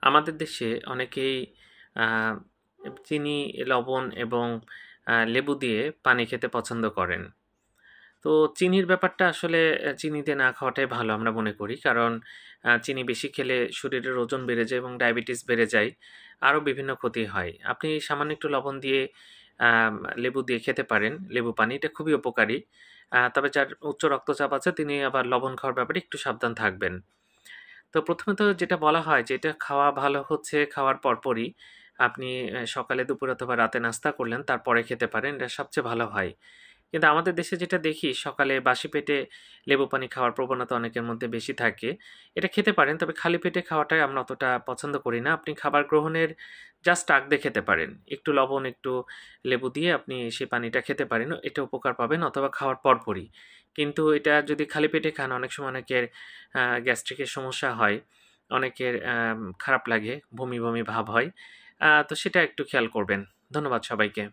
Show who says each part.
Speaker 1: আমাদের দেশে অনেকেই আ চিনি, লবণ এবং লেবু দিয়ে পানি খেতে পছন্দ করেন। তো চিনির ব্যাপারটা আসলে চিনি দিয়ে না খাওয়াটাই ভালো আমরা মনে করি। কারণ চিনি বেশি খেলে শরীরের ওজন বেড়ে যায় এবং ডায়াবেটিস বেড়ে যায়। আরও বিভিন্ন ক্ষতি হয়। আপনি সামান্য একটু লবণ দিয়ে আম লেবু দিয়ে খেতে পারেন। লেবু পানি এটা খুবই উপকারী। তবে যার উচ্চ রক্তচাপ আছে তিনি আবার লবণ খাওয়ার ব্যাপারে একটু সাবধান থাকবেন। তো ১ম এ তো যেটা বলা হয় যে এটা খাওয়া ভালো হচ্ছে খাওয়ার পরপরই। আপনি সকালে, দুপুরে অথবা রাতে নাস্তা করলেন, তারপরে খেতে পারেন। এটা সবচেয়ে ভালো হয়। কিন্তু আমাদের দেশে যেটা দেখি সকালে বাসি পেটে লেবু পানি খাওয়ার প্রবণতা অনেকের মধ্যে বেশি থাকে। এটা খেতে পারেন, তবে খালি পেটে খাওয়াটাই আমরা অতটা পছন্দ করি না। আপনি খাবার গ্রহণের জাস্ট আগ দিয়ে খেতে পারেন। একটু লবণ, একটু লেবু দিয়ে আপনি সেই পানিটা খেতে পারেন। এটা উপকার পাবেন অথবা খাওয়ার পরপরই। কিন্তু এটা যদি খালি পেটে খান অনেক সময় অনেকের গ্যাস্ট্রিকের সমস্যা হয়। অনেকের খারাপ লাগে, বমি, বমি ভাব হয়। তো সেটা একটু খেয়াল করবেন। ধন্যবাদ সবাইকে।